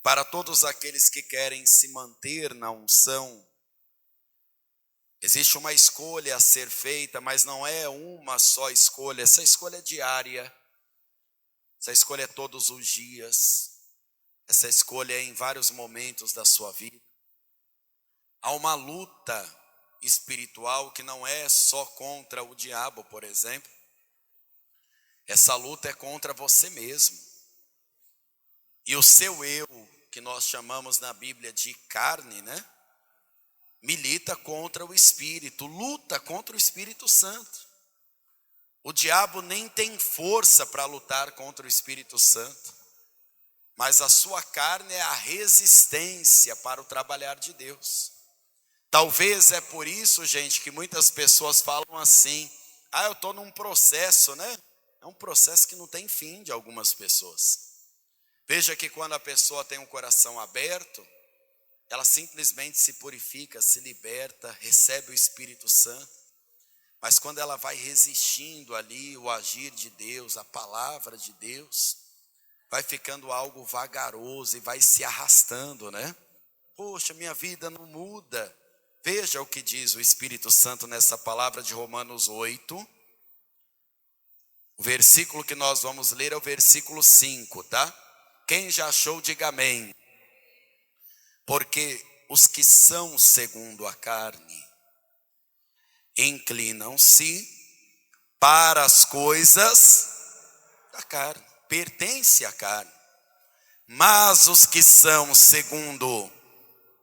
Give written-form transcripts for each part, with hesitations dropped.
para todos aqueles que querem se manter na unção, existe uma escolha a ser feita, mas não é uma só escolha, essa escolha é diária, essa escolha é todos os dias, essa escolha é em vários momentos da sua vida. Há uma luta espiritual que não é só contra o diabo, por exemplo. Essa luta é contra você mesmo. E o seu eu, que nós chamamos na Bíblia de carne, né? Milita contra o Espírito, luta contra o Espírito Santo. O diabo nem tem força para lutar contra o Espírito Santo, mas a sua carne é a resistência para o trabalhar de Deus. Talvez é por isso, gente, que muitas pessoas falam assim: eu estou num processo, né? É um processo que não tem fim de algumas pessoas. Veja que quando a pessoa tem um coração aberto, ela simplesmente se purifica, se liberta, recebe o Espírito Santo. Mas quando ela vai resistindo ali o agir de Deus, a palavra de Deus, vai ficando algo vagaroso e vai se arrastando, né? Poxa, minha vida não muda. Veja o que diz o Espírito Santo nessa palavra de Romanos 8. O versículo que nós vamos ler é o versículo 5, tá? Quem já achou, diga amém. Porque os que são segundo a carne inclinam-se para as coisas da carne, pertence à carne. Mas os que são segundo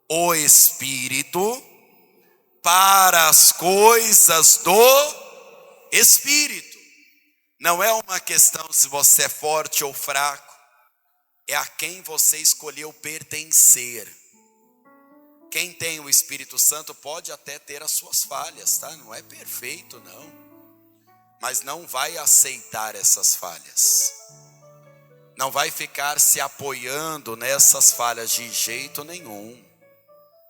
o Espírito, para as coisas do Espírito. Não é uma questão se você é forte ou fraco, é a quem você escolheu pertencer. Quem tem o Espírito Santo pode até ter as suas falhas, tá? Não é perfeito, não. Mas não vai aceitar essas falhas. Não vai ficar se apoiando nessas falhas de jeito nenhum.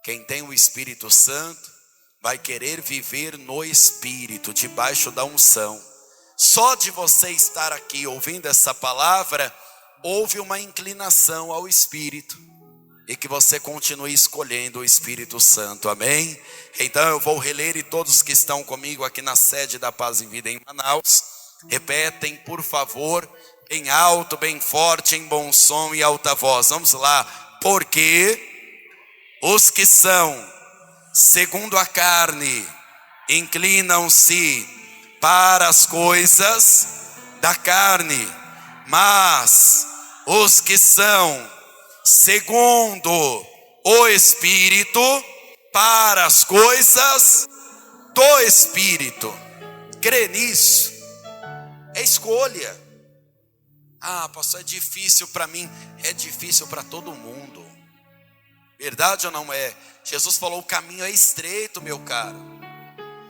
Quem tem o Espírito Santo vai querer viver no Espírito, debaixo da unção. Só de você estar aqui ouvindo essa palavra, houve uma inclinação ao Espírito. E que você continue escolhendo o Espírito Santo, amém? Então eu vou reler e todos que estão comigo aqui na sede da Paz em Vida em Manaus, repetem por favor, bem alto, bem forte, em bom som e alta voz. Vamos lá. Porque os que são segundo a carne inclinam-se para as coisas da carne, mas os que são segundo o Espírito, para as coisas do Espírito. Crê nisso. É escolha. Pastor, é difícil para mim. É difícil para todo mundo. Verdade ou não é? Jesus falou: o caminho é estreito, meu caro.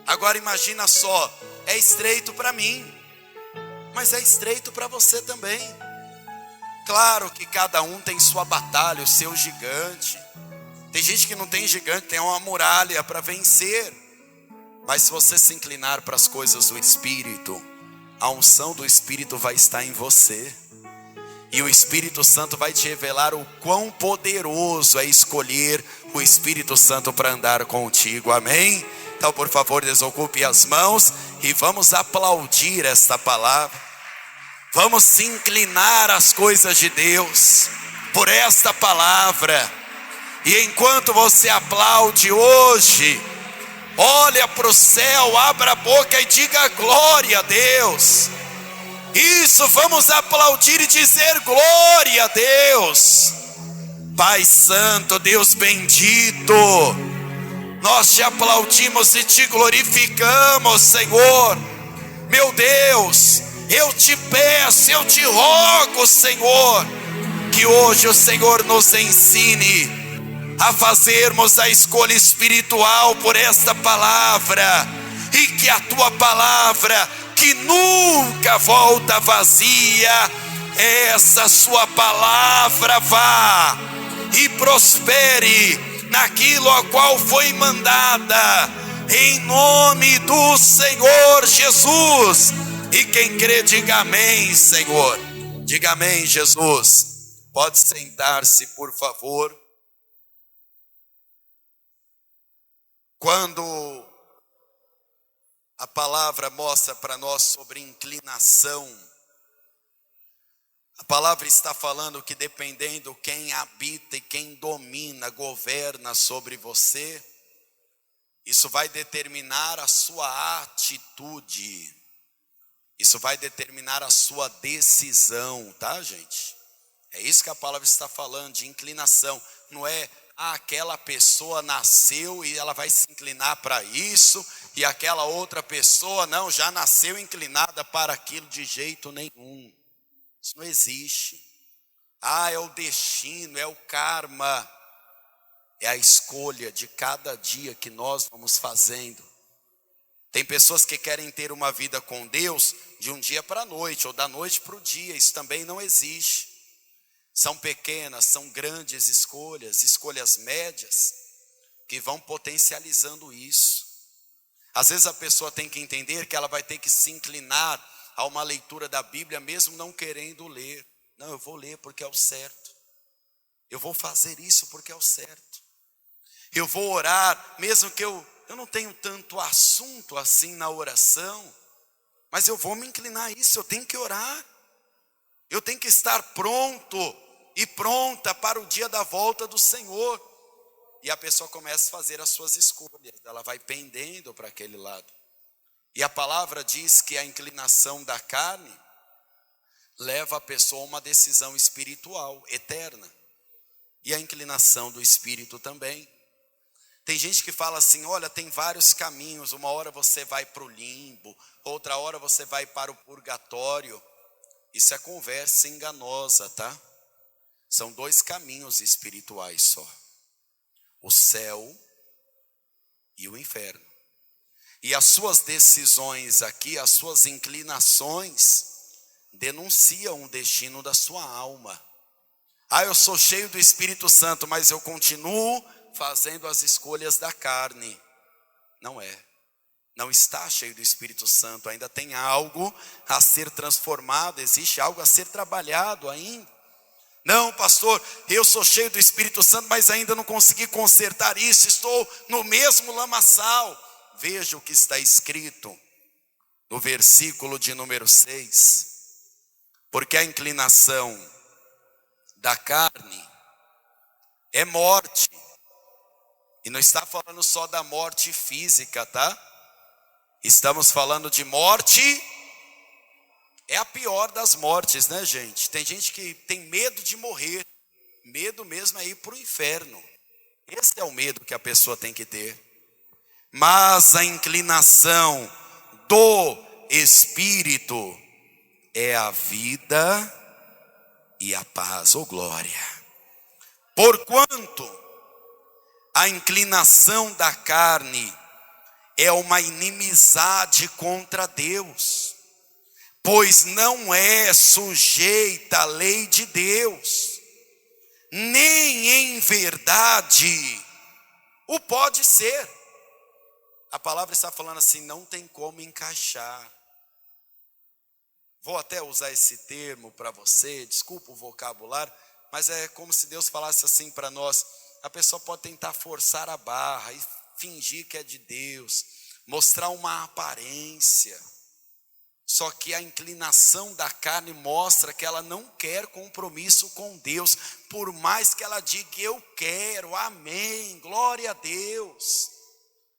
Agora imagina só, é estreito para mim, mas é estreito para você também. Claro que cada um tem sua batalha, o seu gigante. Tem gente que não tem gigante, tem uma muralha para vencer. Mas se você se inclinar para as coisas do Espírito, a unção do Espírito vai estar em você. E o Espírito Santo vai te revelar o quão poderoso é escolher o Espírito Santo para andar contigo, amém? Então por favor desocupe as mãos e vamos aplaudir esta palavra. Vamos se inclinar às coisas de Deus por esta palavra. E enquanto você aplaude hoje, olha para o céu, abra a boca e diga glória a Deus. Isso, vamos aplaudir e dizer glória a Deus. Pai Santo, Deus bendito, nós te aplaudimos e te glorificamos, Senhor. Meu Deus, eu te peço, eu te rogo, Senhor, que hoje o Senhor nos ensine a fazermos a escolha espiritual por esta palavra, e que a tua palavra, que nunca volta vazia, essa sua palavra vá e prospere naquilo a qual foi mandada, em nome do Senhor Jesus. E quem crê, diga amém, Senhor. Diga amém, Jesus. Pode sentar-se, por favor. Quando a palavra mostra para nós sobre inclinação, a palavra está falando que dependendo quem habita e quem domina, governa sobre você, isso vai determinar a sua atitude, isso vai determinar a sua decisão, tá, gente? É isso que a palavra está falando, de inclinação. Não é, aquela pessoa nasceu e ela vai se inclinar para isso, e aquela outra pessoa, não, já nasceu inclinada para aquilo, de jeito nenhum. Isso não existe. É o destino, é o karma, é a escolha de cada dia que nós vamos fazendo. Tem pessoas que querem ter uma vida com Deus de um dia para a noite, ou da noite para o dia. Isso também não existe. São pequenas, são grandes escolhas, escolhas médias, que vão potencializando isso. Às vezes a pessoa tem que entender que ela vai ter que se inclinar a uma leitura da Bíblia, mesmo não querendo ler. Não, eu vou ler porque é o certo. Eu vou fazer isso porque é o certo. Eu vou orar, mesmo que eu não tenho tanto assunto assim na oração, mas eu vou me inclinar a isso, eu tenho que orar. Eu tenho que estar pronto e pronta para o dia da volta do Senhor. E a pessoa começa a fazer as suas escolhas, ela vai pendendo para aquele lado. E a palavra diz que a inclinação da carne leva a pessoa a uma decisão espiritual, eterna. E a inclinação do espírito também. Tem gente que fala assim, olha, tem vários caminhos. Uma hora você vai para o limbo, outra hora você vai para o purgatório. Isso é conversa enganosa, tá? São dois caminhos espirituais só. O céu e o inferno. E as suas decisões aqui, as suas inclinações, denunciam o destino da sua alma. Eu sou cheio do Espírito Santo, mas eu continuo fazendo as escolhas da carne. Não é. Não está cheio do Espírito Santo, ainda tem algo a ser transformado, existe algo a ser trabalhado ainda. Não, pastor, eu sou cheio do Espírito Santo, mas ainda não consegui consertar isso, estou no mesmo lamaçal. Veja o que está escrito no versículo de número 6. Porque a inclinação da carne é morte. E não está falando só da morte física, tá? Estamos falando de morte, é a pior das mortes, né, gente? Tem gente que tem medo de morrer, medo mesmo é ir para o inferno. Esse é o medo que a pessoa tem que ter. Mas a inclinação do Espírito é a vida e a paz, ou glória. Porquanto a inclinação da carne é uma inimizade contra Deus, pois não é sujeita à lei de Deus, nem em verdade o pode ser. A palavra está falando assim, não tem como encaixar. Vou até usar esse termo para você, desculpa o vocabulário, mas é como se Deus falasse assim para nós. A pessoa pode tentar forçar a barra e fingir que é de Deus, mostrar uma aparência. Só que a inclinação da carne mostra que ela não quer compromisso com Deus, por mais que ela diga, eu quero, amém, glória a Deus.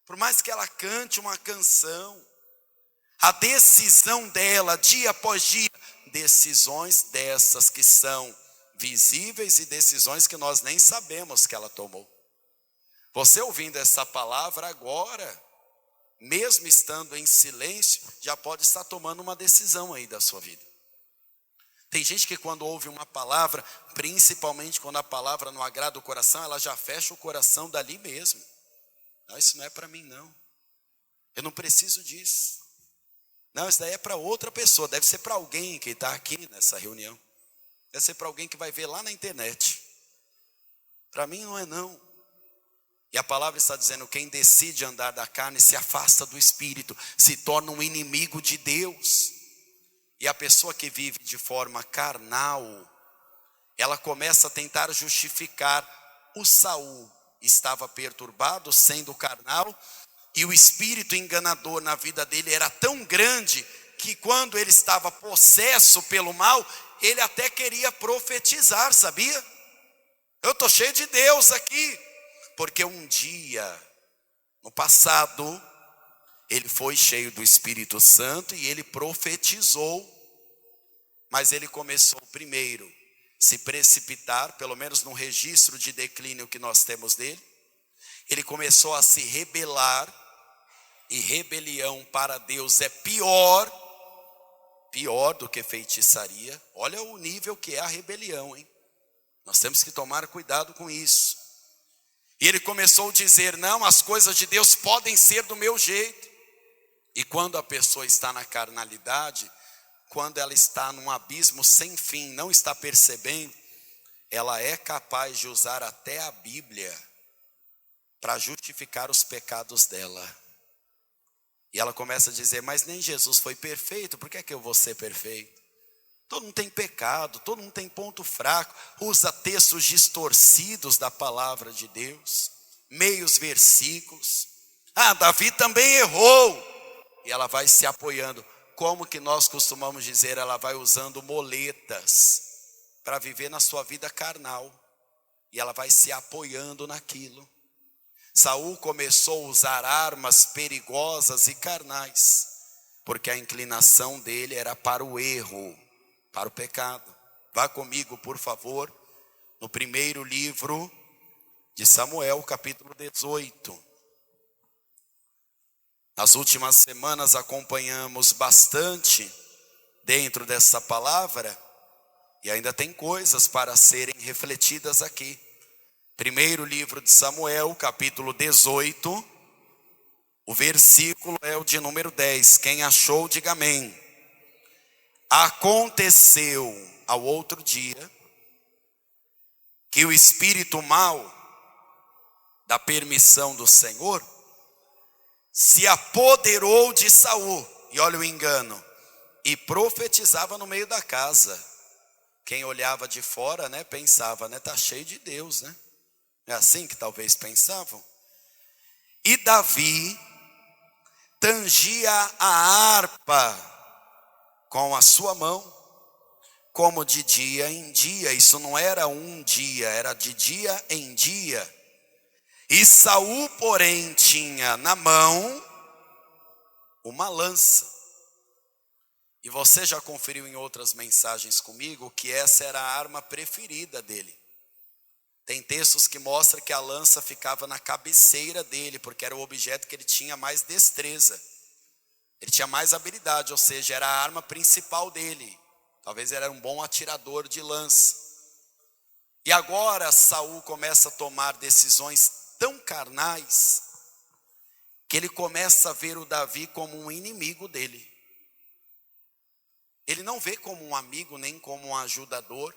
Por mais que ela cante uma canção, a decisão dela, dia após dia, decisões dessas que são visíveis e decisões que nós nem sabemos que ela tomou. Você ouvindo essa palavra agora, mesmo estando em silêncio, já pode estar tomando uma decisão aí da sua vida. Tem gente que quando ouve uma palavra, principalmente quando a palavra não agrada o coração, ela já fecha o coração dali mesmo. Não, isso não é para mim não. Eu não preciso disso. Não, isso daí é para outra pessoa, deve ser para alguém que está aqui nessa reunião. Deve ser para alguém que vai ver lá na internet. Para mim não é não. E a palavra está dizendo, quem decide andar da carne se afasta do Espírito, se torna um inimigo de Deus. E a pessoa que vive de forma carnal, ela começa a tentar justificar. O Saul estava perturbado, sendo carnal, e o espírito enganador na vida dele era tão grande que quando ele estava possesso pelo mal, ele até queria profetizar, sabia? Eu estou cheio de Deus aqui, porque um dia, no passado, ele foi cheio do Espírito Santo e ele profetizou, mas ele começou primeiro a se precipitar, pelo menos no registro de declínio que nós temos dele. Ele começou a se rebelar, e rebelião para Deus é pior do que feitiçaria. Olha o nível que é a rebelião, hein? Nós temos que tomar cuidado com isso. E ele começou a dizer, não, as coisas de Deus podem ser do meu jeito. E quando a pessoa está na carnalidade, quando ela está num abismo sem fim, não está percebendo, ela é capaz de usar até a Bíblia para justificar os pecados dela. E ela começa a dizer, mas nem Jesus foi perfeito, por que é que eu vou ser perfeito? Todo mundo tem pecado, todo mundo tem ponto fraco. Usa textos distorcidos da palavra de Deus, meios versículos. Davi também errou. E ela vai se apoiando. Como que nós costumamos dizer, ela vai usando moletas para viver na sua vida carnal. E ela vai se apoiando naquilo. Saul começou a usar armas perigosas e carnais, porque a inclinação dele era para o erro, para o pecado. Vá comigo, por favor, no primeiro livro de Samuel, capítulo 18. Nas últimas semanas acompanhamos bastante dentro dessa palavra, e ainda tem coisas para serem refletidas aqui. Primeiro livro de Samuel, capítulo 18, o versículo é o de número 10. Quem achou, diga amém. Aconteceu ao outro dia que o espírito mau da permissão do Senhor se apoderou de Saul, e olha o engano, e profetizava no meio da casa. Quem olhava de fora, pensava, tá cheio de Deus, É assim que talvez pensavam. E Davi tangia a harpa com a sua mão, como de dia em dia. Isso não era um dia, era de dia em dia. E Saul, porém, tinha na mão uma lança. E você já conferiu em outras mensagens comigo que essa era a arma preferida dele. Tem textos que mostram que a lança ficava na cabeceira dele, porque era o objeto que ele tinha mais destreza. Ele tinha mais habilidade, ou seja, era a arma principal dele. Talvez ele era um bom atirador de lança. E agora Saul começa a tomar decisões tão carnais, que ele começa a ver o Davi como um inimigo dele. Ele não vê como um amigo, nem como um ajudador.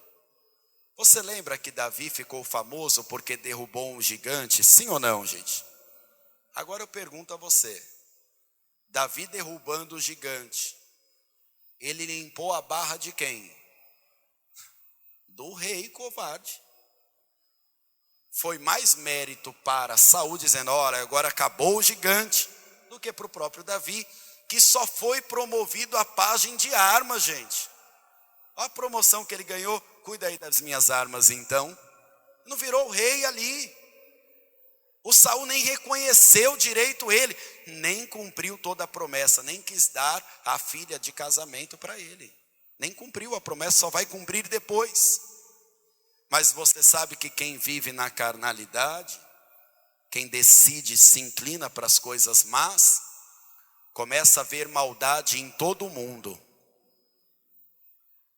Você lembra que Davi ficou famoso porque derrubou um gigante? Sim ou não, gente? Agora eu pergunto a você. Davi derrubando o gigante, ele limpou a barra de quem? Do rei covarde. Foi mais mérito para Saul dizendo, olha, agora acabou o gigante, do que para o próprio Davi, que só foi promovido a pajem de armas, gente. Olha a promoção que ele ganhou. Cuida aí das minhas armas então. Não virou o rei ali. O Saul nem reconheceu direito ele, nem cumpriu toda a promessa, nem quis dar a filha de casamento para ele. Nem cumpriu a promessa, só vai cumprir depois. Mas você sabe que quem vive na carnalidade, quem decide se inclina para as coisas más, começa a ver maldade em todo mundo.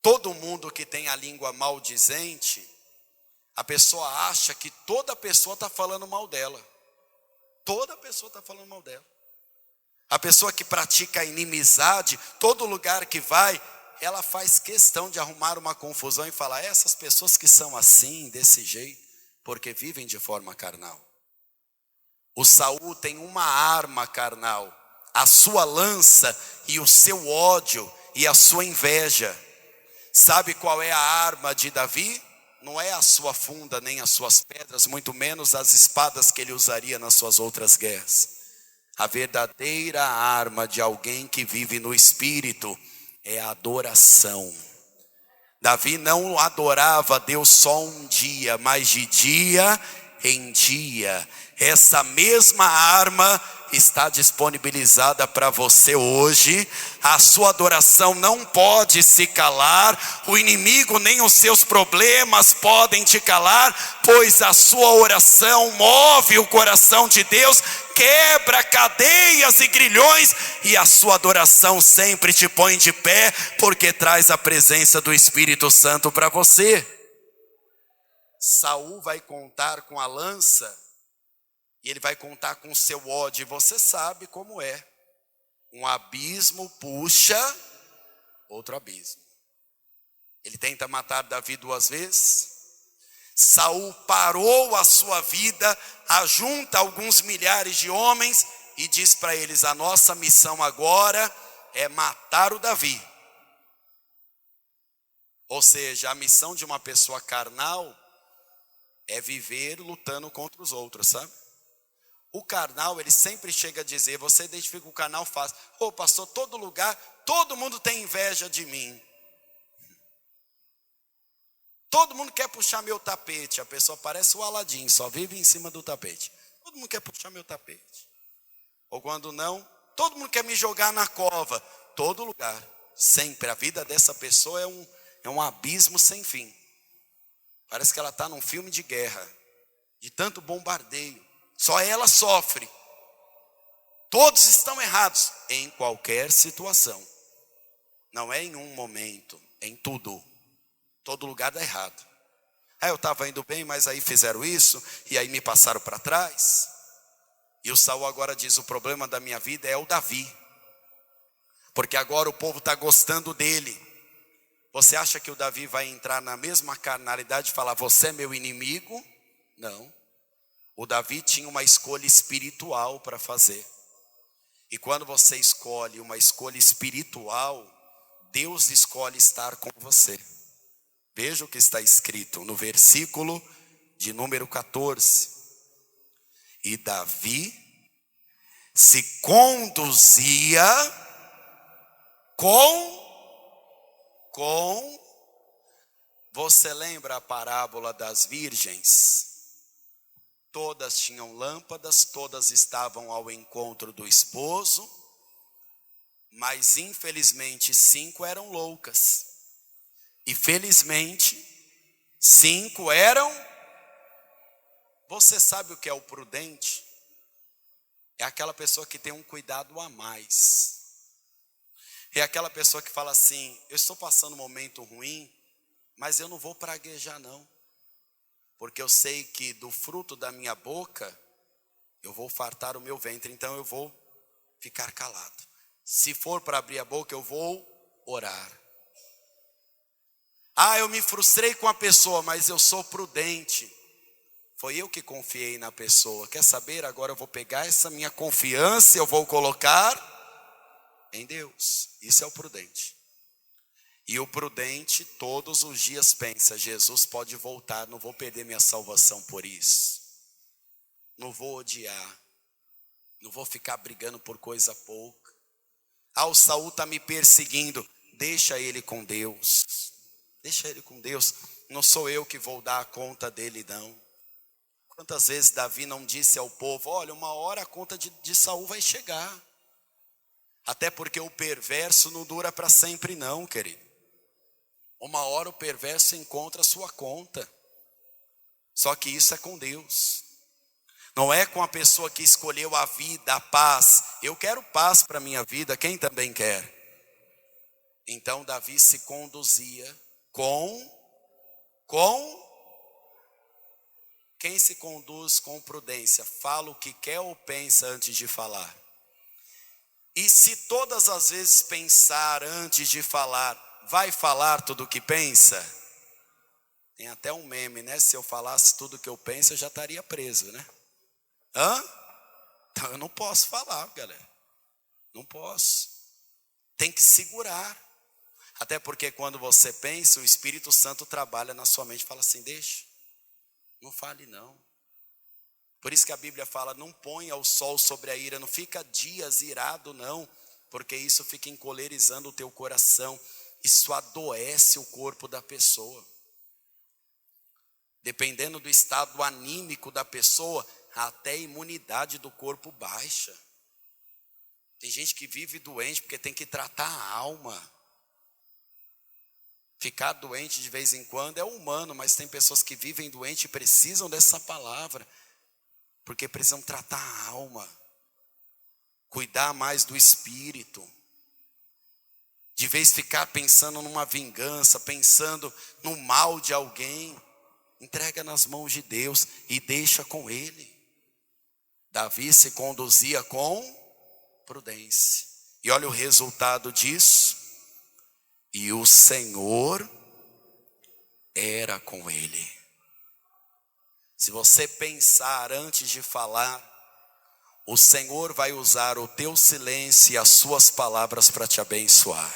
Todo mundo que tem a língua maldizente, a pessoa acha que toda pessoa está falando mal dela. Toda pessoa está falando mal dela. A pessoa que pratica a inimizade, todo lugar que vai, ela faz questão de arrumar uma confusão e falar, essas pessoas que são assim, desse jeito, porque vivem de forma carnal. O Saul tem uma arma carnal, a sua lança e o seu ódio e a sua inveja. Sabe qual é a arma de Davi? não é a sua funda, nem as suas pedras, muito menos as espadas que ele usaria nas suas outras guerras. A verdadeira arma de alguém que vive no Espírito é a adoração. Davi não adorava Deus só um dia, mas de dia em dia. Essa mesma arma está disponibilizada para você hoje. A sua adoração não pode se calar. O inimigo nem os seus problemas podem te calar, pois a sua oração move o coração de Deus, quebra cadeias e grilhões, e a sua adoração sempre te põe de pé, porque traz a presença do Espírito Santo para você. Saul vai contar com a lança, e ele vai contar com o seu ódio, e você sabe como é. Um abismo puxa outro abismo. Ele tenta matar Davi 2 vezes. Saul parou a sua vida, ajunta alguns milhares de homens e diz para eles: a nossa missão agora é matar o Davi. Ou seja, a missão de uma pessoa carnal é viver lutando contra os outros, sabe? O carnal, ele sempre chega a dizer, você identifica o carnal fácil: ô pastor, todo lugar, todo mundo tem inveja de mim. Todo mundo quer puxar meu tapete. A pessoa parece o Aladim, só vive em cima do tapete. Todo mundo quer puxar meu tapete. Ou quando não, todo mundo quer me jogar na cova. Todo lugar, sempre. A vida dessa pessoa é um abismo sem fim. Parece que ela está num filme de guerra, de tanto bombardeio. Só ela sofre. Todos estão errados em qualquer situação. Não é em um momento, é em tudo. Todo lugar dá errado. Eu estava indo bem, mas aí fizeram isso, e aí me passaram para trás. E o Saul agora diz: o problema da minha vida é o Davi, porque agora o povo está gostando dele. Você acha que o Davi vai entrar na mesma carnalidade e falar: você é meu inimigo? Não. O Davi tinha uma escolha espiritual para fazer. E quando você escolhe uma escolha espiritual, Deus escolhe estar com você. Veja o que está escrito no versículo de número 14. E Davi se conduzia com... Você lembra a parábola das virgens? Todas tinham lâmpadas, todas estavam ao encontro do esposo, mas infelizmente 5 eram loucas. E felizmente 5 eram... Você sabe o que é o prudente? É aquela pessoa que tem um cuidado a mais. É aquela pessoa que fala assim: eu estou passando um momento ruim, mas eu não vou praguejar não, porque eu sei que do fruto da minha boca eu vou fartar o meu ventre, então eu vou ficar calado. Se for para abrir a boca, eu vou orar. Eu me frustrei com a pessoa, mas eu sou prudente. Foi eu que confiei na pessoa. Quer saber? Agora eu vou pegar essa minha confiança e eu vou colocar em Deus. Isso é o prudente. E o prudente todos os dias pensa: Jesus pode voltar, não vou perder minha salvação por isso. Não vou odiar. Não vou ficar brigando por coisa pouca. O Saul está me perseguindo. Deixa ele com Deus. Deixa ele com Deus. Não sou eu que vou dar a conta dele não. Quantas vezes Davi não disse ao povo: olha, uma hora a conta de Saul vai chegar. Até porque o perverso não dura para sempre não, querido. Uma hora o perverso encontra a sua conta. Só que isso é com Deus. Não é com a pessoa que escolheu a vida, a paz. Eu quero paz para a minha vida, quem também quer? Então Davi se conduzia com... Quem se conduz com prudência, fala o que quer ou pensa antes de falar? E se todas as vezes pensar antes de falar, vai falar tudo o que pensa? Tem até um meme, né? Se eu falasse tudo o que eu penso, eu já estaria preso, né? Então eu não posso falar, galera. Não posso. Tem que segurar. Até porque quando você pensa, o Espírito Santo trabalha na sua mente e fala assim, deixa, não fale não. Por isso que a Bíblia fala, não ponha o sol sobre a ira, não fica dias irado não, porque isso fica encolerizando o teu coração, isso adoece o corpo da pessoa. Dependendo do estado anímico da pessoa, até a imunidade do corpo baixa. Tem gente que vive doente porque tem que tratar a alma. Ficar doente de vez em quando é humano, mas tem pessoas que vivem doente e precisam dessa palavra, porque precisam tratar a alma, cuidar mais do espírito. De vez ficar pensando numa vingança, pensando no mal de alguém, entrega nas mãos de Deus e deixa com Ele. Davi se conduzia com prudência. E olha o resultado disso. E o Senhor era com ele. Se você pensar antes de falar, o Senhor vai usar o teu silêncio e as suas palavras para te abençoar.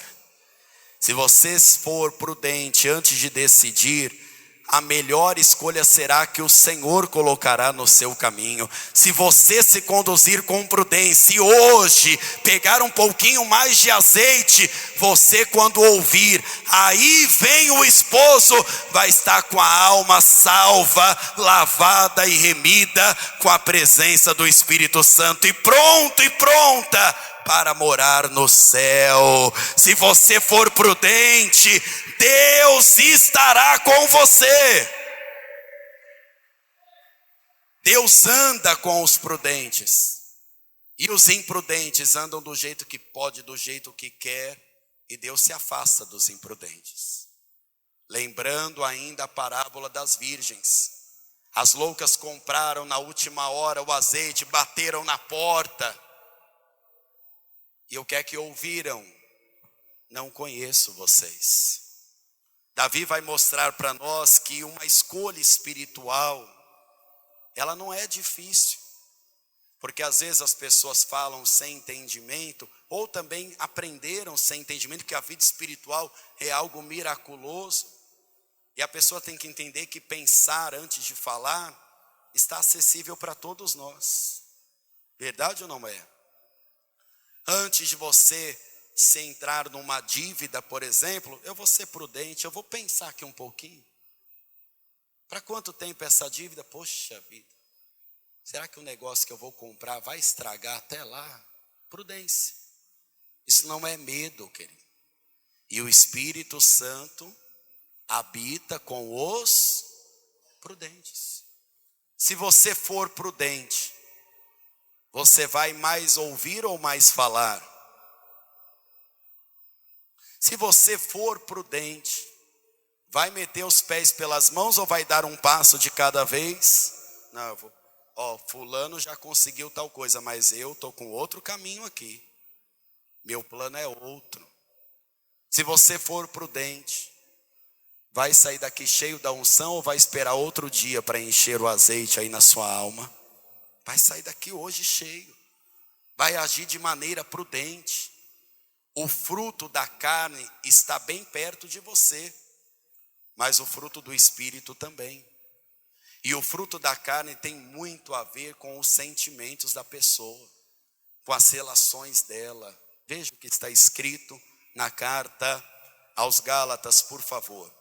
Se você for prudente antes de decidir, a melhor escolha será que o Senhor colocará no seu caminho. Se você se conduzir com prudência e hoje pegar um pouquinho mais de azeite, você quando ouvir, aí vem o esposo, vai estar com a alma salva, lavada e remida com a presença do Espírito Santo e pronto e pronta para morar no céu. Se você for prudente, Deus estará com você. Deus anda com os prudentes. E os imprudentes andam do jeito que pode, do jeito que quer. E Deus se afasta dos imprudentes. Lembrando ainda a parábola das virgens. As loucas compraram na última hora o azeite, bateram na porta. E o que é que ouviram? Não conheço vocês. Davi vai mostrar para nós que uma escolha espiritual, ela não é difícil. Porque às vezes as pessoas falam sem entendimento, ou também aprenderam sem entendimento que a vida espiritual é algo miraculoso. E a pessoa tem que entender que pensar antes de falar está acessível para todos nós. Verdade ou não é? Antes de você se entrar numa dívida, por exemplo, eu vou ser prudente, eu vou pensar aqui um pouquinho. Para quanto tempo essa dívida? Poxa vida, será que o negócio que eu vou comprar vai estragar até lá? Prudência. Isso não é medo, querido. E o Espírito Santo habita com os prudentes. Se você for prudente, você vai mais ouvir ou mais falar? Se você for prudente, vai meter os pés pelas mãos ou vai dar um passo de cada vez? Não, fulano já conseguiu tal coisa, mas eu estou com outro caminho aqui. Meu plano é outro. Se você for prudente, vai sair daqui cheio da unção ou vai esperar outro dia para encher o azeite aí na sua alma? Vai sair daqui hoje cheio. Vai agir de maneira prudente. O fruto da carne está bem perto de você, mas o fruto do Espírito também. E o fruto da carne tem muito a ver com os sentimentos da pessoa, com as relações dela. Veja o que está escrito na carta aos Gálatas, por favor.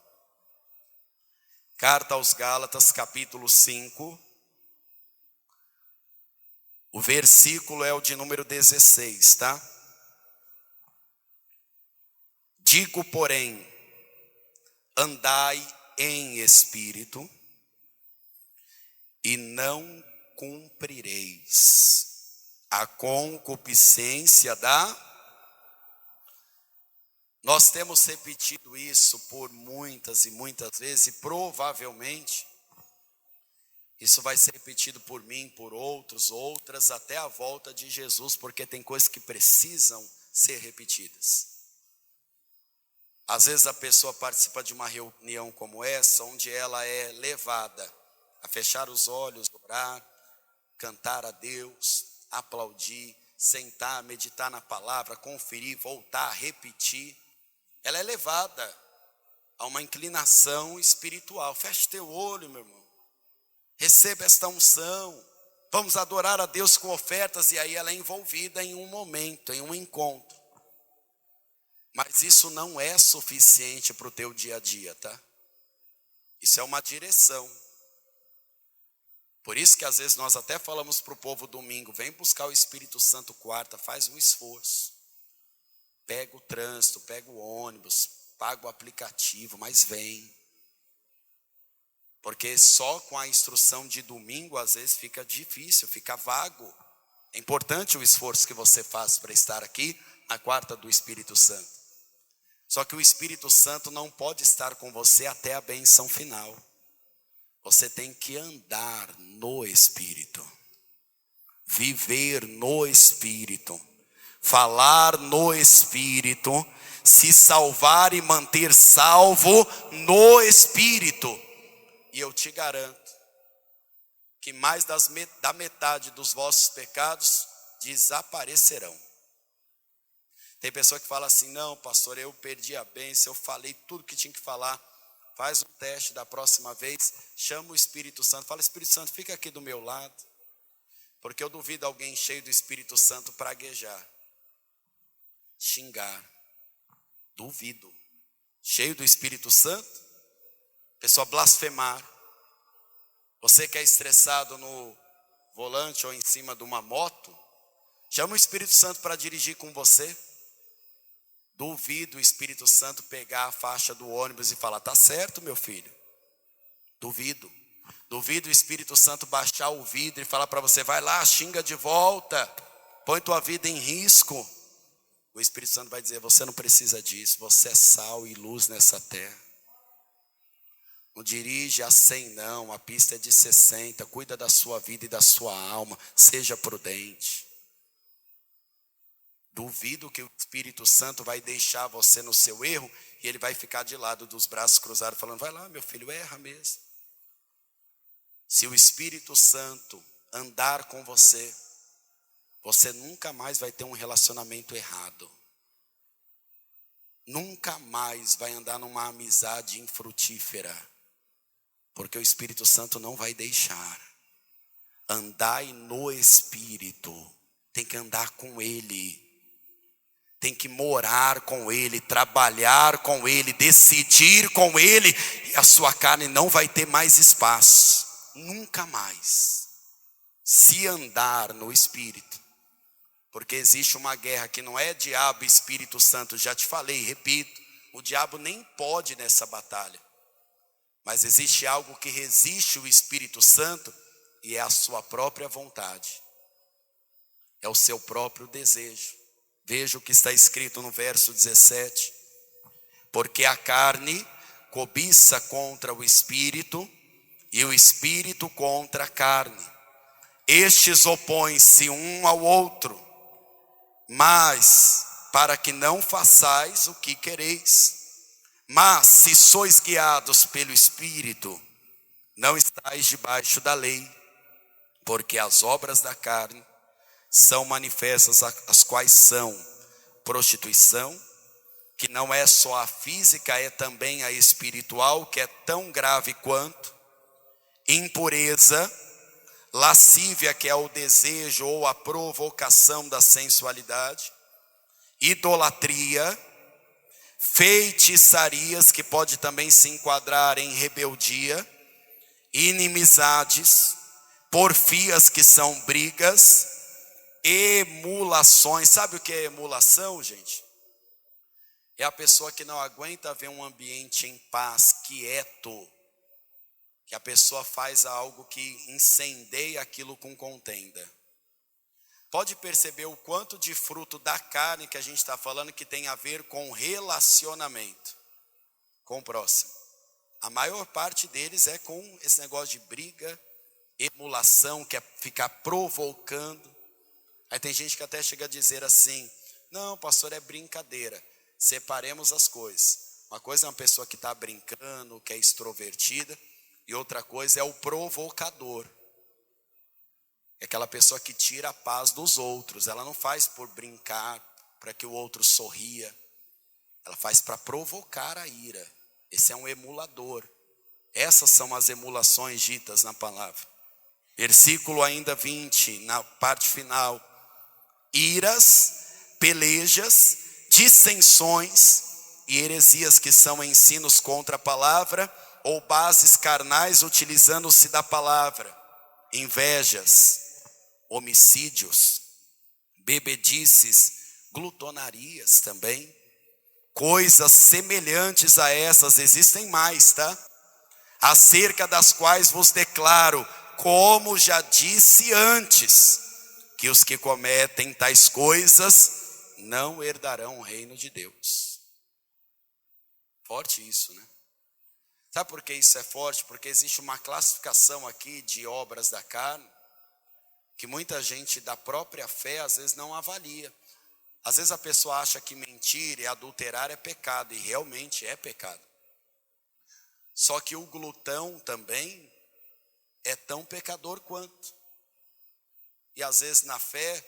Carta aos Gálatas, capítulo 5. O versículo é o de número 16, tá? Digo, porém, andai em espírito e não cumprireis a concupiscência da... Nós temos repetido isso por muitas e muitas vezes, e provavelmente isso vai ser repetido por mim, por outras, até a volta de Jesus, porque tem coisas que precisam ser repetidas. Às vezes a pessoa participa de uma reunião como essa, onde ela é levada a fechar os olhos, orar, cantar a Deus, aplaudir, sentar, meditar na palavra, conferir, voltar, repetir. ela é levada a uma inclinação espiritual. Feche teu olho, meu irmão. Receba esta unção. Vamos adorar a Deus com ofertas, e aí ela é envolvida em um momento, em um encontro. Mas isso não é suficiente para o teu dia a dia, tá? Isso é uma direção. Por isso que às vezes nós até falamos para o povo domingo: vem buscar o Espírito Santo quarta, faz um esforço. Pega o trânsito, pega o ônibus, paga o aplicativo, mas vem. Porque só com a instrução de domingo às vezes fica difícil, fica vago. É importante o esforço que você faz para estar aqui na quarta do Espírito Santo. Só que o Espírito Santo não pode estar com você até a bênção final. Você tem que andar no Espírito, viver no Espírito, falar no Espírito, se salvar e manter salvo no Espírito. E eu te garanto que mais da metade dos vossos pecados desaparecerão. Tem pessoa que fala assim: não, pastor, eu perdi a bênção, eu falei tudo que tinha que falar. Faz um teste da próxima vez, chama o Espírito Santo, fala: Espírito Santo, fica aqui do meu lado. Porque eu duvido alguém cheio do Espírito Santo praguejar, xingar. Duvido. Cheio do Espírito Santo, pessoa blasfemar. Você que é estressado no volante ou em cima de uma moto, chama o Espírito Santo para dirigir com você. Duvido o Espírito Santo pegar a faixa do ônibus e falar: tá certo, meu filho. Duvido. Duvido o Espírito Santo baixar o vidro e falar para você: vai lá, xinga de volta, põe tua vida em risco. O Espírito Santo vai dizer: você não precisa disso, você é sal e luz nessa terra. Não dirige a 100 não, a pista é de 60, cuida da sua vida e da sua alma, seja prudente. Duvido que o Espírito Santo vai deixar você no seu erro e ele vai ficar de lado dos braços cruzados falando: vai lá, meu filho, erra mesmo. Se o Espírito Santo andar com você, você nunca mais vai ter um relacionamento errado. Nunca mais vai andar numa amizade infrutífera. Porque o Espírito Santo não vai deixar. Andai no Espírito. Tem que andar com Ele. Tem que morar com Ele, trabalhar com Ele, decidir com Ele. E a sua carne não vai ter mais espaço. Nunca mais. Se andar no Espírito. Porque existe uma guerra que não é diabo e Espírito Santo. Já te falei, repito. O diabo nem pode nessa batalha. Mas existe algo que resiste o Espírito Santo e é a sua própria vontade. É o seu próprio desejo. Veja o que está escrito no verso 17. Porque a carne cobiça contra o Espírito e o Espírito contra a carne. Estes opõem-se um ao outro, mas para que não façais o que quereis. Mas se sois guiados pelo Espírito, não estáis debaixo da lei, porque as obras da carne são manifestas, as quais são prostituição, que não é só a física, é também a espiritual, que é tão grave quanto, impureza, lascívia, que é o desejo ou a provocação da sensualidade, idolatria, feitiçarias, que pode também se enquadrar em rebeldia, inimizades, porfias, que são brigas, emulações. Sabe o que é emulação, gente? É a pessoa que não aguenta ver um ambiente em paz, quieto, que a pessoa faz algo que incendeia aquilo com contenda. Pode perceber o quanto de fruto da carne que a gente está falando que tem a ver com relacionamento com o próximo. A maior parte deles é com esse negócio de briga, emulação, que é ficar provocando. Aí tem gente que até chega a dizer assim: não, pastor, é brincadeira. Separemos as coisas. Uma coisa é uma pessoa que está brincando, que é extrovertida, e outra coisa é o provocador. É aquela pessoa que tira a paz dos outros. Ela não faz por brincar, para que o outro sorria. ela faz para provocar a ira. Esse é um emulador. Essas são as emulações ditas na palavra. Versículo ainda 20, na parte final. Iras, pelejas, dissensões e heresias, que são ensinos contra a palavra, ou bases carnais utilizando-se da palavra. Invejas, homicídios, bebedices, glutonarias também. Coisas semelhantes a essas, existem mais, tá? Acerca das quais vos declaro, como já disse antes, que os que cometem tais coisas não herdarão o reino de Deus. Forte isso, né? Sabe por que isso é forte? Porque existe uma classificação aqui de obras da carne, que muita gente da própria fé às vezes não avalia. Às vezes a pessoa acha que mentir e adulterar é pecado, e realmente é pecado. Só que o glutão também é tão pecador quanto. E às vezes na fé,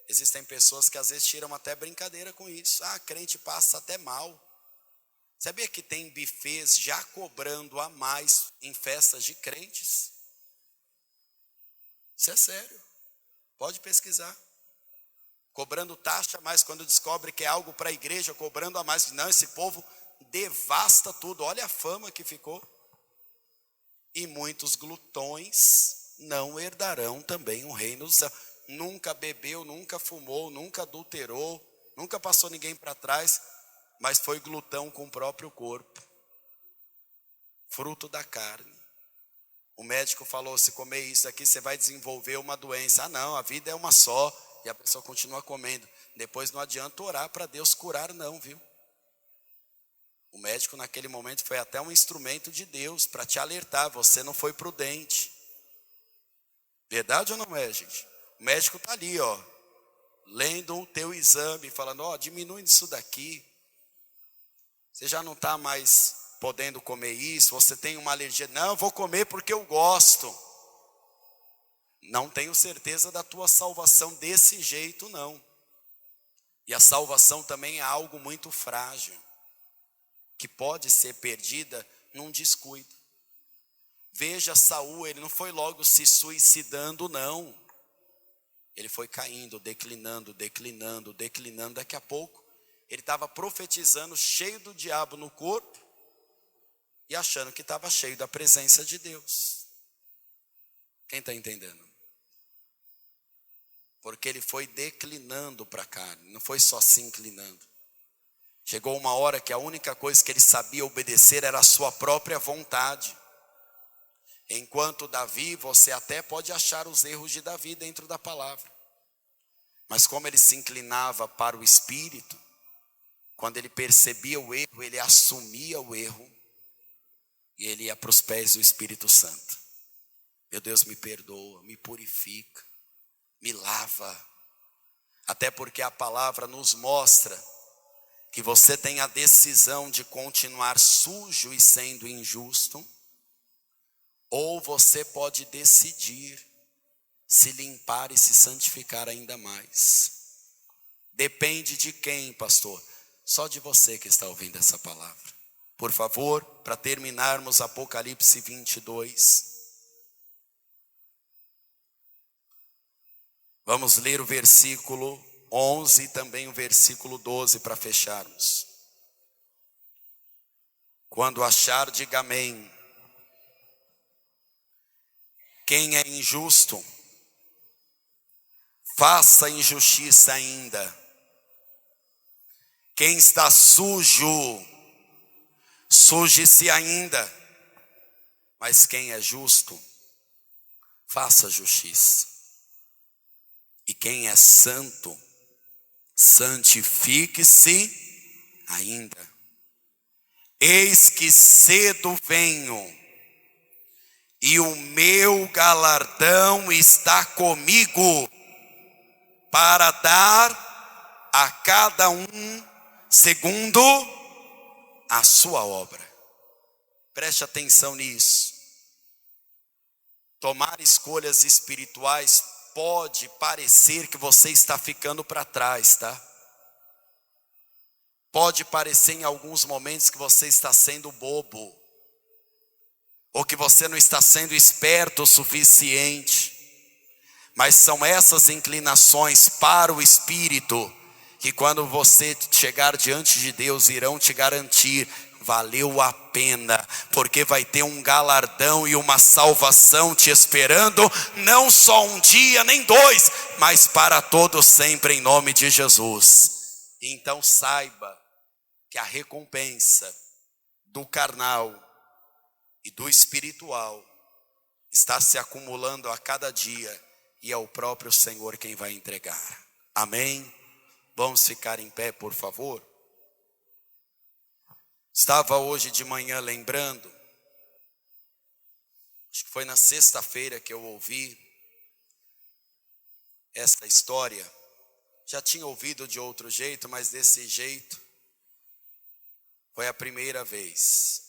existem pessoas que às vezes tiram até brincadeira com isso. Ah, crente passa até mal. Sabia que tem bufês já cobrando a mais em festas de crentes? Isso é sério. Pode pesquisar. Cobrando taxa a mais quando descobre que é algo para a igreja, cobrando a mais. Não, esse povo devasta tudo. Olha a fama que ficou. E muitos glutões não herdarão também o reino do céu. Nunca bebeu, nunca fumou, nunca adulterou, nunca passou ninguém para trás, mas foi glutão com o próprio corpo. Fruto da carne. O médico falou, se comer isso aqui, você vai desenvolver uma doença. Ah não, a vida é uma só. E a pessoa continua comendo. Depois não adianta orar para Deus curar não, viu? O médico naquele momento foi até um instrumento de Deus para te alertar, você não foi prudente. Verdade ou não é, gente? O médico está ali, ó, lendo o teu exame, falando, ó, diminui isso daqui. Você já não está mais podendo comer isso, você tem uma alergia. Não, eu vou comer porque eu gosto. Não tenho certeza da tua salvação desse jeito, não. E a salvação também é algo muito frágil, que pode ser perdida num descuido. Veja Saul, ele não foi logo se suicidando, não. Ele foi caindo, declinando. Daqui a pouco, ele estava profetizando, cheio do diabo no corpo, e achando que estava cheio da presença de Deus. Quem está entendendo? Porque ele foi declinando para a carne, não foi só se inclinando. Chegou uma hora que a única coisa que ele sabia obedecer era a sua própria vontade. Enquanto Davi, você até pode achar os erros de Davi dentro da palavra. Mas como ele se inclinava para o Espírito, quando ele percebia o erro, ele assumia o erro e ele ia para os pés do Espírito Santo. Meu Deus, me perdoa, me purifica, me lava. Até porque a palavra nos mostra que você tem a decisão de continuar sujo e sendo injusto, ou você pode decidir se limpar e se santificar ainda mais. Depende de quem, pastor? Só de você que está ouvindo essa palavra. Por favor, para terminarmos Apocalipse 22. Vamos ler o versículo 11 e também o versículo 12 para fecharmos. Quando achar, diga amém. Quem é injusto, faça injustiça ainda. Quem está sujo, suje-se ainda. Mas quem é justo, faça justiça. E quem é santo, santifique-se ainda. Eis que cedo venho, e o meu galardão está comigo, para dar a cada um segundo a sua obra. Preste atenção nisso. Tomar escolhas espirituais pode parecer que você está ficando para trás, tá? Pode parecer em alguns momentos que você está sendo bobo, ou que você não está sendo esperto o suficiente, mas são essas inclinações para o Espírito que quando você chegar diante de Deus irão te garantir: valeu a pena, porque vai ter um galardão e uma salvação te esperando, não só um dia nem dois, mas para todos sempre, em nome de Jesus. Então saiba que a recompensa do carnal e do espiritual está se acumulando a cada dia, e é o próprio Senhor quem vai entregar. Amém? Vamos ficar em pé, por favor. Estava hoje de manhã lembrando, acho que foi na sexta-feira que eu ouvi essa história. Já tinha ouvido de outro jeito, mas desse jeito foi a primeira vez.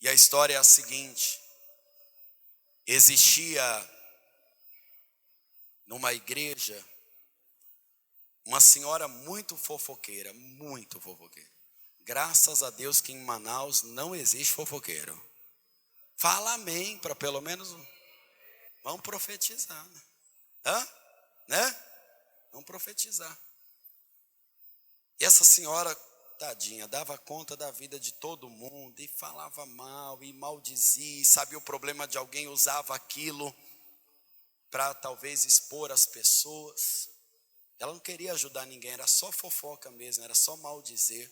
E a história é a seguinte: existia numa igreja uma senhora muito fofoqueira, muito fofoqueira. Graças a Deus que em Manaus não existe fofoqueiro. Fala amém, para pelo menos vamos profetizar, né? Vamos profetizar. E essa senhora, tadinha, dava conta da vida de todo mundo, e falava mal, e maldizia, e sabia o problema de alguém, usava aquilo para talvez expor as pessoas. Ela não queria ajudar ninguém, era só fofoca mesmo, era só maldizer.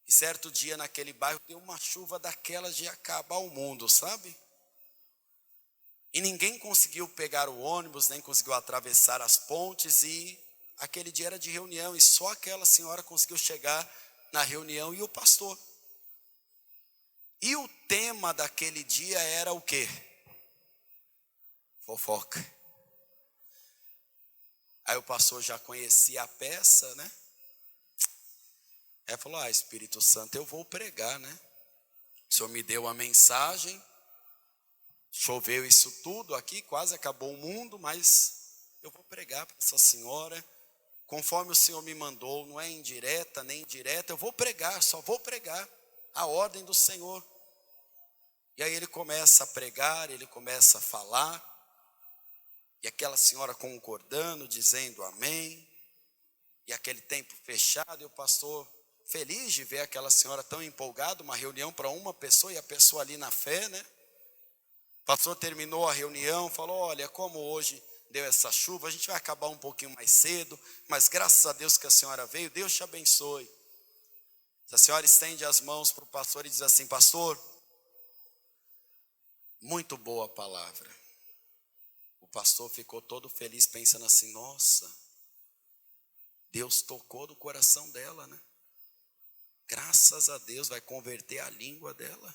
E certo dia naquele bairro deu uma chuva daquelas de acabar o mundo, sabe? E ninguém conseguiu pegar o ônibus, nem conseguiu atravessar as pontes, e aquele dia era de reunião, e só aquela senhora conseguiu chegar na reunião e o pastor. E o tema daquele dia era o quê? Fofoca. Aí o pastor já conhecia a peça, né? Aí falou: Espírito Santo, eu vou pregar, né? O Senhor me deu a mensagem, choveu isso tudo aqui, quase acabou o mundo, mas eu vou pregar para essa senhora, conforme o Senhor me mandou, não é indireta nem indireta, eu vou pregar, só vou pregar a ordem do Senhor. E aí ele começa a pregar, ele começa a falar, e aquela senhora concordando, dizendo amém, e aquele tempo fechado, e o pastor feliz de ver aquela senhora tão empolgada, uma reunião para uma pessoa, e a pessoa ali na fé, né? O pastor terminou a reunião, falou: olha, como hoje deu essa chuva, a gente vai acabar um pouquinho mais cedo, mas graças a Deus que a senhora veio, Deus te abençoe. A senhora estende as mãos para o pastor e diz assim: pastor, muito boa a palavra. O pastor ficou todo feliz, pensando assim: nossa, Deus tocou no coração dela, né? Graças a Deus, vai converter a língua dela.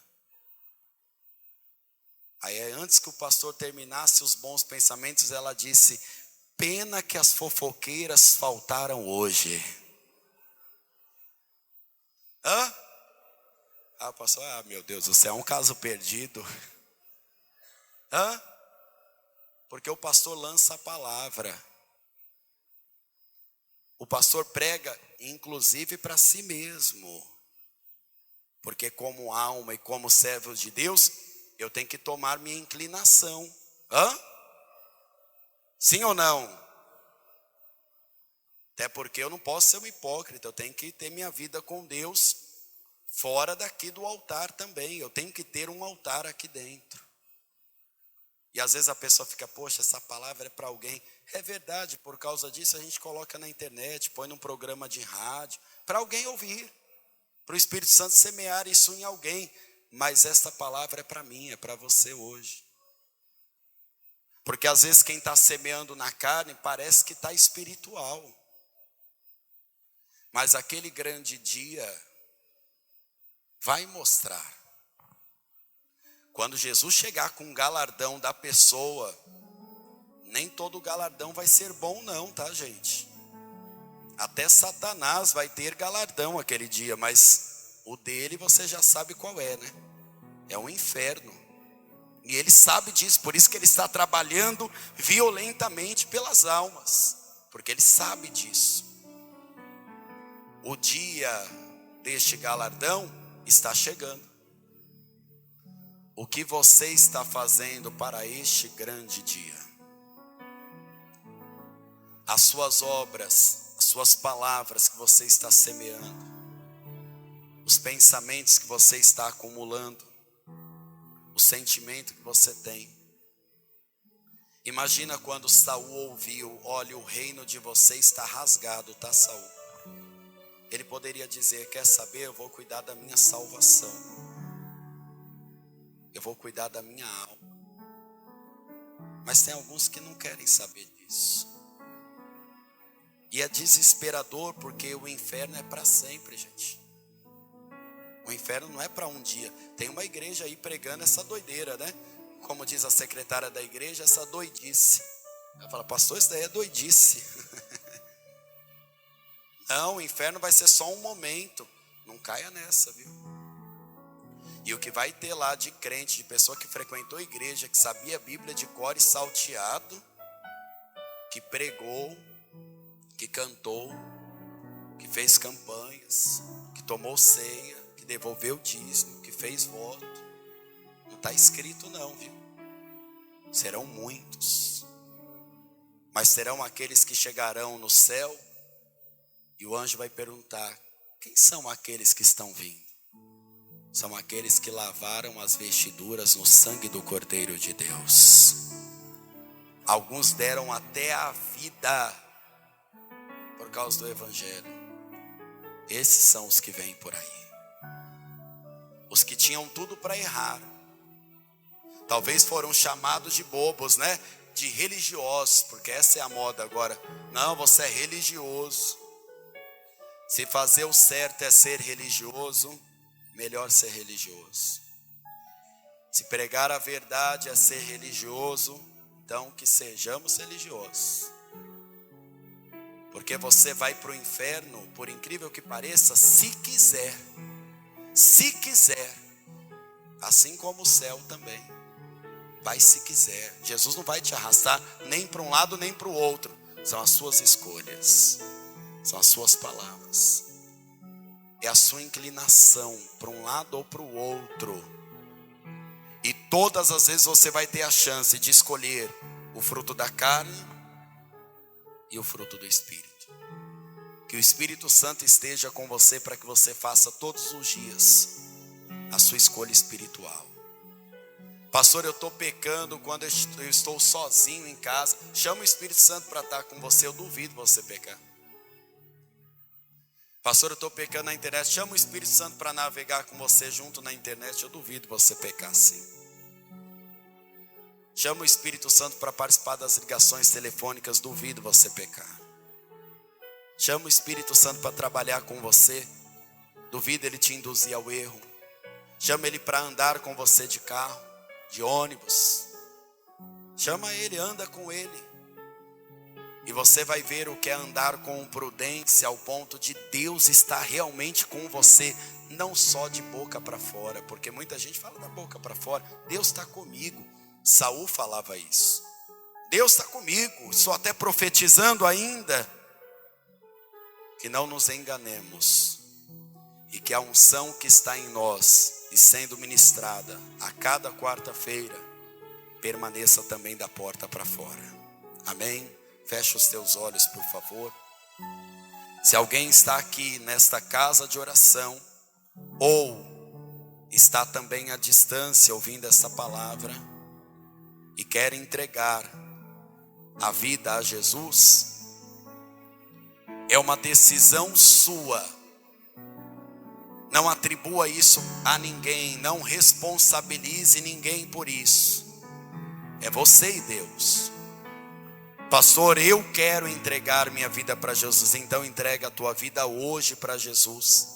Aí antes que o pastor terminasse os bons pensamentos, ela disse: pena que as fofoqueiras faltaram hoje. O pastor: meu Deus, você é um caso perdido. Porque o pastor lança a palavra. O pastor prega, inclusive para si mesmo. Porque como alma e como servo de Deus, eu tenho que tomar minha inclinação. Sim ou não? Até porque eu não posso ser um hipócrita, eu tenho que ter minha vida com Deus fora daqui do altar também. Eu tenho que ter um altar aqui dentro. E às vezes a pessoa fica: poxa, essa palavra é para alguém. É verdade, por causa disso a gente coloca na internet, põe num programa de rádio, para alguém ouvir, para o Espírito Santo semear isso em alguém. Mas esta palavra é para mim, é para você hoje. Porque às vezes quem está semeando na carne parece que está espiritual. Mas aquele grande dia vai mostrar. Quando Jesus chegar com o galardão da pessoa, nem todo galardão vai ser bom não, tá, gente? Até Satanás vai ter galardão aquele dia, mas o dele você já sabe qual é, né? É o inferno. E ele sabe disso, por isso que ele está trabalhando violentamente pelas almas, porque ele sabe disso. o dia deste galardão está chegando. O que você está fazendo para este grande dia? As suas obras, as suas palavras que você está semeando, os pensamentos que você está acumulando, o sentimento que você tem. Imagina quando Saul ouviu: olha, o reino de você está rasgado, tá, Saul? Ele poderia dizer: quer saber, eu vou cuidar da minha salvação, eu vou cuidar da minha alma. Mas tem alguns que não querem saber disso. E é desesperador, porque o inferno é para sempre, gente. O inferno não é para um dia. Tem uma igreja aí pregando essa doideira, né? Como diz a secretária da igreja, essa doidice. Ela fala: pastor, isso daí é doidice. Não, o inferno vai ser só um momento. Não caia nessa, viu? E o que vai ter lá de crente, de pessoa que frequentou a igreja, que sabia a Bíblia de cor e salteado, que pregou, que cantou, que fez campanhas, que tomou ceia, que devolveu dízimo, que fez voto. Não está escrito não, viu? Serão muitos. Mas serão aqueles que chegarão no céu e o anjo vai perguntar: quem são aqueles que estão vindo? São aqueles que lavaram as vestiduras no sangue do Cordeiro de Deus. Alguns deram até a vida por causa do evangelho. Esses são os que vêm por aí. Os que tinham tudo para errar. Talvez foram chamados de bobos, né? De religiosos, porque essa é a moda agora. Não, você é religioso. Se fazer o certo é ser religioso, melhor ser religioso. Se pregar a verdade é ser religioso, então que sejamos religiosos. Porque você vai para o inferno, por incrível que pareça, se quiser. Se quiser. Assim como o céu também. Vai se quiser. Jesus não vai te arrastar nem para um lado nem para o outro. São as suas escolhas. São as suas palavras. É a sua inclinação para um lado ou para o outro. E todas as vezes você vai ter a chance de escolher o fruto da carne e o fruto do Espírito. Que o Espírito Santo esteja com você para que você faça todos os dias a sua escolha espiritual. Pastor, eu estou pecando quando eu estou sozinho em casa. Chama o Espírito Santo para estar com você. Eu duvido você pecar. Pastor, eu estou pecando na internet. Chama o Espírito Santo para navegar com você junto na internet. Eu duvido você pecar sim. Chama o Espírito Santo para participar das ligações telefônicas. Duvido você pecar. Chama o Espírito Santo para trabalhar com você. Duvido ele te induzir ao erro. Chama ele para andar com você de carro, de ônibus. Chama ele, anda com ele. E você vai ver o que é andar com prudência, ao ponto de Deus estar realmente com você, não só de boca para fora, porque muita gente fala da boca para fora. Deus está comigo. Saul falava isso. Deus está comigo. Estou até profetizando ainda. Que não nos enganemos. E que a unção que está em nós e sendo ministrada a cada quarta-feira permaneça também da porta para fora. Amém? Feche os teus olhos, por favor. Se alguém está aqui nesta casa de oração ou está também à distância ouvindo essa palavra e quer entregar a vida a Jesus, é uma decisão sua. Não atribua isso a ninguém, não responsabilize ninguém por isso. É você e Deus. Pastor, eu quero entregar minha vida para Jesus. Então entrega a tua vida hoje para Jesus.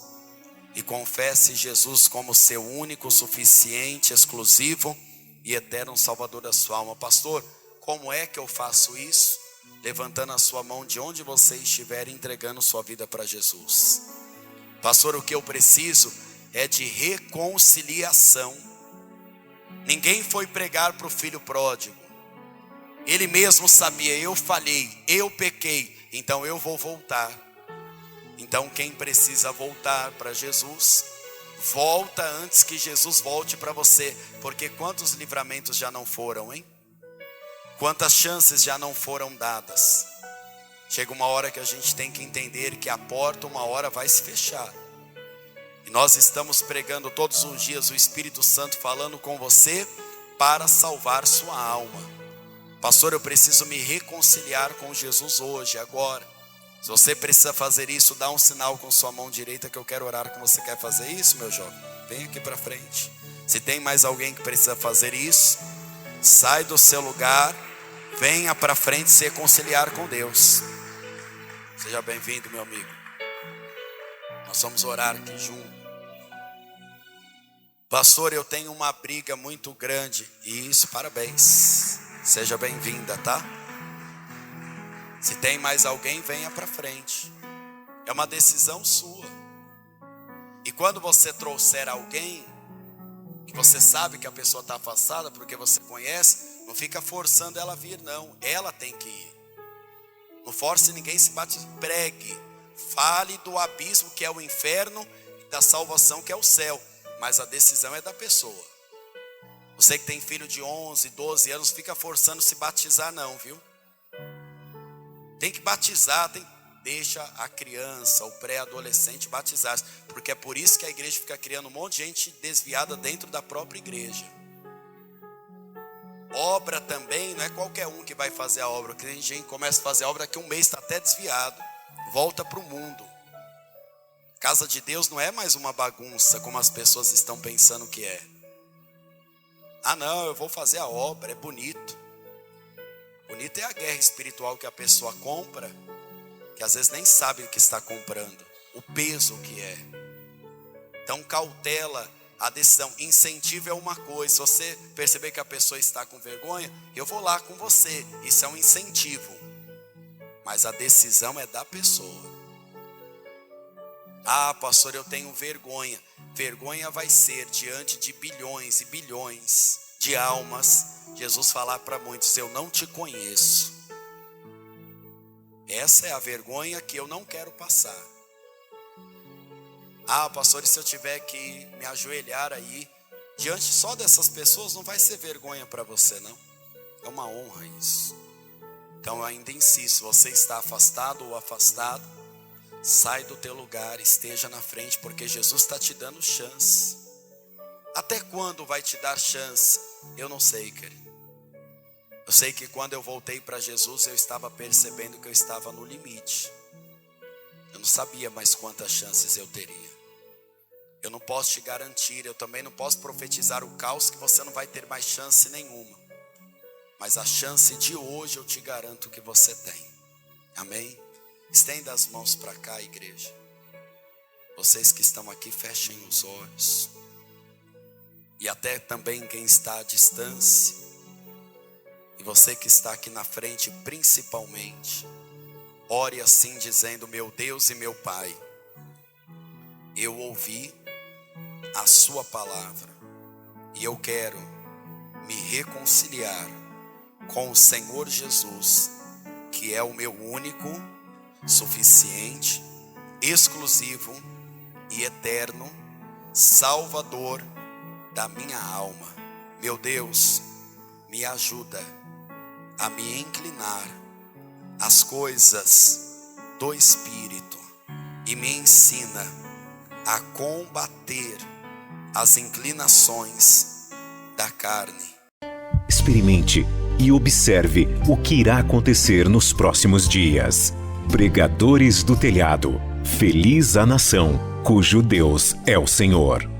E confesse Jesus como seu único, suficiente, exclusivo e eterno Salvador da sua alma. Pastor, como é que eu faço isso? Levantando a sua mão de onde você estiver, entregando sua vida para Jesus. Pastor, o que eu preciso é de reconciliação. Ninguém foi pregar para o filho pródigo. Ele mesmo sabia: eu falhei, eu pequei, então eu vou voltar. Então quem precisa voltar para Jesus, volta antes que Jesus volte para você. Porque quantos livramentos já não foram, hein? Quantas chances já não foram dadas? Chega uma hora que a gente tem que entender que a porta uma hora vai se fechar. E nós estamos pregando todos os dias o Espírito Santo falando com você para salvar sua alma. Pastor, eu preciso me reconciliar com Jesus hoje, agora. Se você precisa fazer isso, dá um sinal com sua mão direita que eu quero orar com você. Quer fazer isso, meu jovem? Vem aqui para frente. Se tem mais alguém que precisa fazer isso, sai do seu lugar, venha para frente se reconciliar com Deus. Seja bem-vindo, meu amigo. Nós vamos orar aqui junto. Pastor, eu tenho uma briga muito grande. Isso, parabéns. Seja bem-vinda, tá? Se tem mais alguém, venha para frente. É uma decisão sua. E quando você trouxer alguém, que você sabe que a pessoa está afastada, porque você conhece, não fica forçando ela a vir, não. Ela tem que ir. Não force ninguém se batizar. Pregue. Fale do abismo que é o inferno, da salvação que é o céu. Mas a decisão é da pessoa. Você que tem filho de 11, 12 anos, fica forçando se batizar não, viu? Tem que batizar, deixa a criança, o pré-adolescente batizar. Porque é por isso que a igreja fica criando um monte de gente desviada dentro da própria igreja. Obra também, não é qualquer um que vai fazer a obra. Tem gente que começa a fazer a obra daqui um mês está até desviado. Volta para o mundo. Casa de Deus não é mais uma bagunça como as pessoas estão pensando que é. Ah não, eu vou fazer a obra, é bonito. Bonito é a guerra espiritual que a pessoa compra, que às vezes nem sabe o que está comprando, o peso que é. Então cautela a decisão. Incentivo é uma coisa. Se você perceber que a pessoa está com vergonha, eu vou lá com você. Isso é um incentivo. Mas a decisão é da pessoa. Ah, pastor, eu tenho vergonha. Vergonha vai ser diante de bilhões e bilhões de almas. Jesus falar para muitos, eu não te conheço. Essa é a vergonha que eu não quero passar. Ah, pastor, e se eu tiver que me ajoelhar aí, diante só dessas pessoas, não vai ser vergonha para você, não. É uma honra isso. Então eu ainda insisto, se você está afastado ou afastado, sai do teu lugar, esteja na frente, porque Jesus está te dando chance. Até quando vai te dar chance? Eu não sei, querido. Eu sei que quando eu voltei para Jesus, eu estava percebendo que eu estava no limite. Eu não sabia mais quantas chances eu teria. Eu não posso te garantir, eu também não posso profetizar o caos que você não vai ter mais chance nenhuma. Mas a chance de hoje eu te garanto que você tem. Amém? Estenda as mãos para cá, igreja. Vocês que estão aqui, fechem os olhos. E até também quem está à distância. E você que está aqui na frente, principalmente. Ore assim dizendo, meu Deus e meu Pai, eu ouvi a sua palavra. E eu quero me reconciliar com o Senhor Jesus, que é o meu único, suficiente, exclusivo e eterno Salvador da minha alma. Meu Deus, me ajuda a me inclinar às coisas do Espírito e me ensina a combater as inclinações da carne. Experimente e observe o que irá acontecer nos próximos dias. Pregadores do Telhado. Feliz a nação cujo Deus é o Senhor.